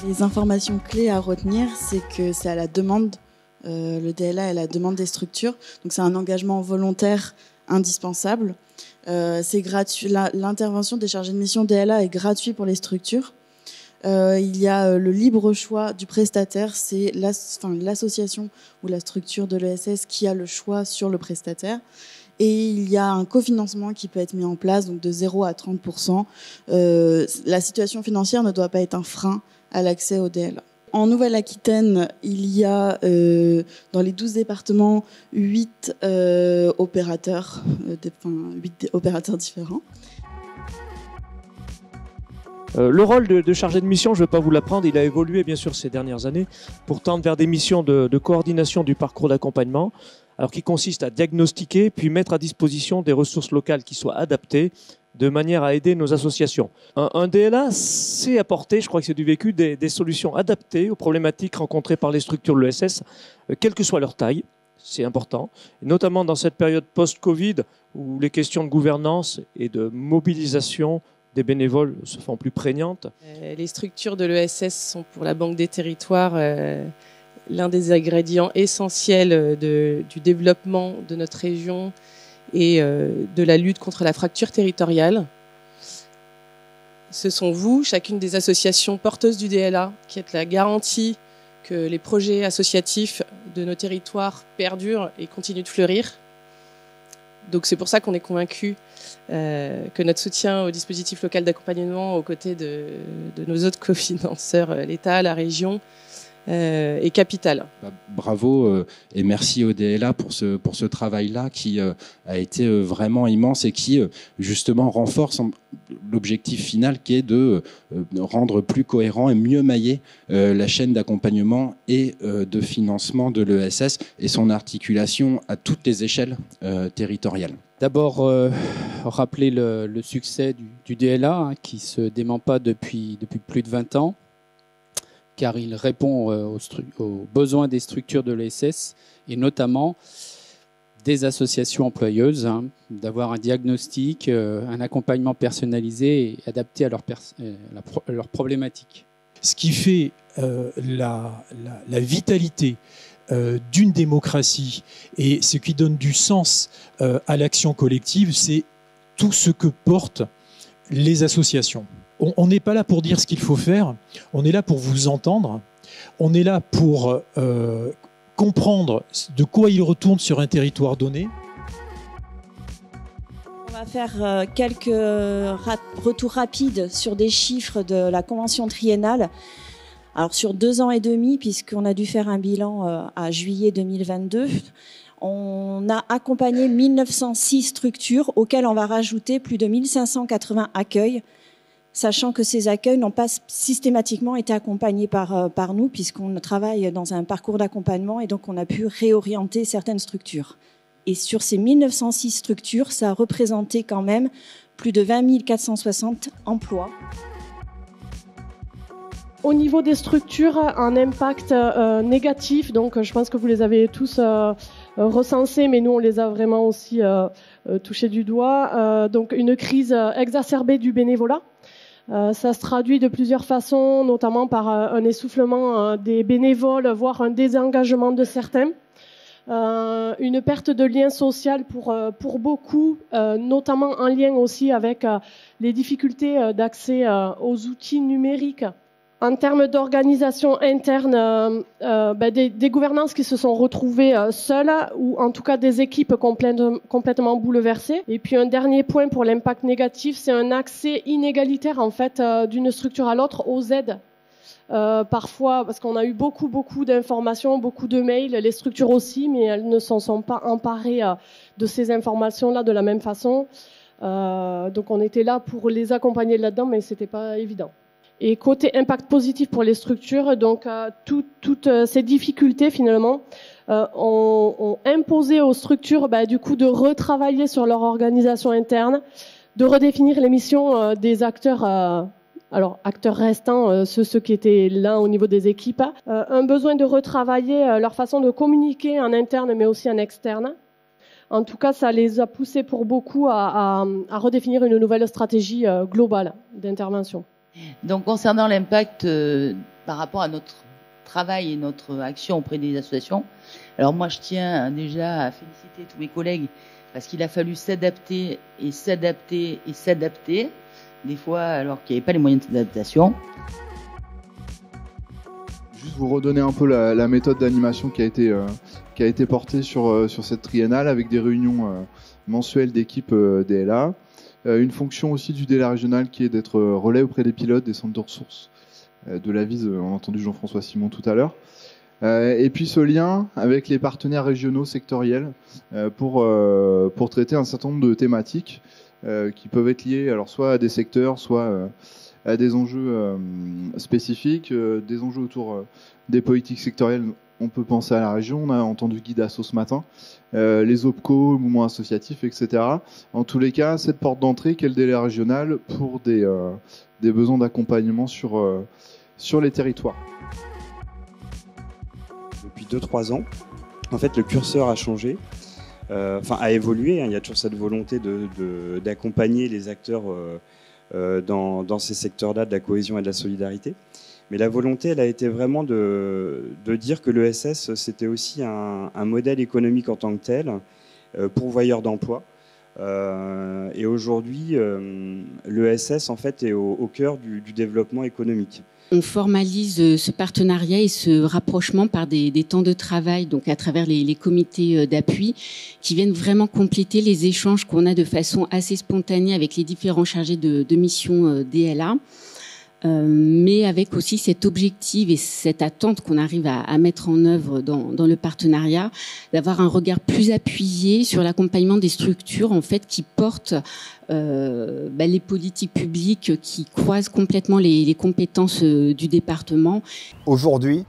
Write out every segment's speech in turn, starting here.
Les informations clés à retenir, c'est que c'est à la demande, le DLA est à la demande des structures. Donc c'est un engagement volontaire indispensable. C'est gratuit. L'intervention des chargés de mission DLA est gratuite pour les structures. Il y a le libre choix du prestataire, c'est l'association ou la structure de l'ESS qui a le choix sur le prestataire. Et il y a un cofinancement qui peut être mis en place, donc de 0 à 30%. La situation financière ne doit pas être un frein à l'accès au DLA. En Nouvelle-Aquitaine, il y a dans les 12 départements 8 opérateurs, 8 opérateurs différents. Le rôle de chargé de mission, je ne vais pas vous l'apprendre, il a évolué bien sûr ces dernières années pour tendre vers des missions de coordination du parcours d'accompagnement, alors qui consiste à diagnostiquer puis mettre à disposition des ressources locales qui soient adaptées de manière à aider nos associations. Un DLA, c'est apporter, je crois que c'est du vécu, des solutions adaptées aux problématiques rencontrées par les structures de l'ESS, quelle que soit leur taille, c'est important, et notamment dans cette période post-Covid où les questions de gouvernance et de mobilisation des bénévoles se font plus prégnantes. Les structures de l'ESS sont pour la Banque des Territoires l'un des ingrédients essentiels du développement de notre région et de la lutte contre la fracture territoriale. Ce sont vous, chacune des associations porteuses du DLA, qui êtes la garantie que les projets associatifs de nos territoires perdurent et continuent de fleurir. Donc c'est pour ça qu'on est convaincus que notre soutien au dispositif local d'accompagnement aux côtés de nos autres cofinanceurs, l'État, la région, est capital. Bravo et merci au DLA pour ce travail-là qui a été vraiment immense et qui justement renforce l'objectif final qui est de rendre plus cohérent et mieux maillé la chaîne d'accompagnement et de financement de l'ESS et son articulation à toutes les échelles territoriales. D'abord, rappeler le succès du DLA hein, qui ne se dément pas depuis plus de 20 ans, car il répond aux besoins des structures de l'ESS et notamment des associations employeuses, hein, d'avoir un diagnostic, un accompagnement personnalisé et adapté à leurs problématiques. Ce qui fait la vitalité d'une démocratie et ce qui donne du sens à l'action collective, c'est tout ce que portent les associations. On n'est pas là pour dire ce qu'il faut faire, on est là pour vous entendre, on est là pour comprendre de quoi il retourne sur un territoire donné. On va faire quelques retours rapides sur des chiffres de la convention triennale. Alors sur 2 ans et demi, puisqu'on a dû faire un bilan à juillet 2022, on a accompagné 1906 structures auxquelles on va rajouter plus de 1580 accueils, sachant que ces accueils n'ont pas systématiquement été accompagnés par nous, puisqu'on travaille dans un parcours d'accompagnement et donc on a pu réorienter certaines structures. Et sur ces 1906 structures, ça a représenté quand même plus de 20 460 emplois. Au niveau des structures, un impact négatif, donc je pense que vous les avez tous recensés, mais nous on les a vraiment aussi touchés du doigt. Donc une crise exacerbée du bénévolat. Ça se traduit de plusieurs façons, notamment par un essoufflement des bénévoles, voire un désengagement de certains. Une perte de lien social pour beaucoup, notamment en lien aussi avec les difficultés d'accès aux outils numériques. En termes d'organisation interne, des gouvernances qui se sont retrouvées seules ou en tout cas des équipes complètement bouleversées. Et puis un dernier point pour l'impact négatif, c'est un accès inégalitaire en fait d'une structure à l'autre aux aides. Parfois, parce qu'on a eu beaucoup d'informations, beaucoup de mails, les structures aussi, mais elles ne s'en sont pas emparées de ces informations-là de la même façon. Donc on était là pour les accompagner là-dedans, mais c'était pas évident. Et côté impact positif pour les structures, donc toutes ces difficultés finalement ont imposé aux structures du coup de retravailler sur leur organisation interne, de redéfinir les missions des acteurs, acteurs restants, ceux qui étaient là au niveau des équipes, un besoin de retravailler leur façon de communiquer en interne mais aussi en externe. En tout cas, ça les a poussés pour beaucoup à redéfinir une nouvelle stratégie globale d'intervention. Donc concernant l'impact par rapport à notre travail et notre action auprès des associations. Alors moi, je tiens déjà à féliciter tous mes collègues parce qu'il a fallu s'adapter et s'adapter et s'adapter, des fois alors qu'il n'y avait pas les moyens d'adaptation. Juste vous redonner un peu la méthode d'animation qui a été portée sur cette triennale avec des réunions mensuelles d'équipe DLA. Une fonction aussi du DLA régional qui est d'être relais auprès des pilotes des centres de ressources de l'AVIS, on a entendu Jean-François Simon tout à l'heure. Et puis ce lien avec les partenaires régionaux sectoriels pour traiter un certain nombre de thématiques qui peuvent être liées alors soit à des secteurs, soit à des enjeux spécifiques, des enjeux autour des politiques sectorielles. On peut penser à la région, on a entendu Guy Dassault ce matin, les OPCO, le mouvement associatif, etc. En tous les cas, cette porte d'entrée qu'est le DLA régional pour des besoins d'accompagnement sur les territoires. Depuis 2-3 ans, en fait, le curseur a changé, a évolué. Hein. Il y a toujours cette volonté d'accompagner les acteurs dans ces secteurs-là de la cohésion et de la solidarité. Mais la volonté, elle a été vraiment de dire que l'ESS, c'était aussi un modèle économique en tant que tel, pourvoyeur d'emplois. Et aujourd'hui, l'ESS, en fait, est au cœur du développement économique. On formalise ce partenariat et ce rapprochement par des temps de travail, donc à travers les comités d'appui, qui viennent vraiment compléter les échanges qu'on a de façon assez spontanée avec les différents chargés de mission DLA. Mais avec aussi cet objectif et cette attente qu'on arrive à mettre en œuvre dans le partenariat, d'avoir un regard plus appuyé sur l'accompagnement des structures en fait qui portent les politiques publiques, qui croisent complètement les compétences du département. Aujourd'hui,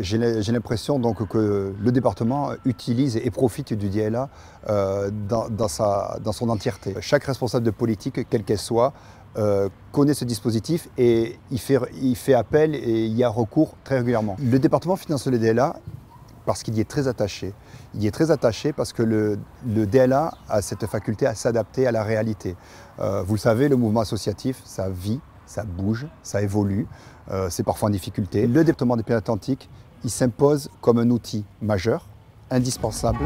j'ai l'impression donc que le département utilise et profite du DLA dans son entièreté. Chaque responsable de politique, quelle qu'elle soit, connaît ce dispositif et il fait appel et il y a recours très régulièrement. Le département finance le DLA parce qu'il y est très attaché. Il y est très attaché parce que le DLA a cette faculté à s'adapter à la réalité. Vous le savez, le mouvement associatif, ça vit, ça bouge, ça évolue, c'est parfois en difficulté. Le département des Pyrénées-Atlantiques, il s'impose comme un outil majeur, indispensable.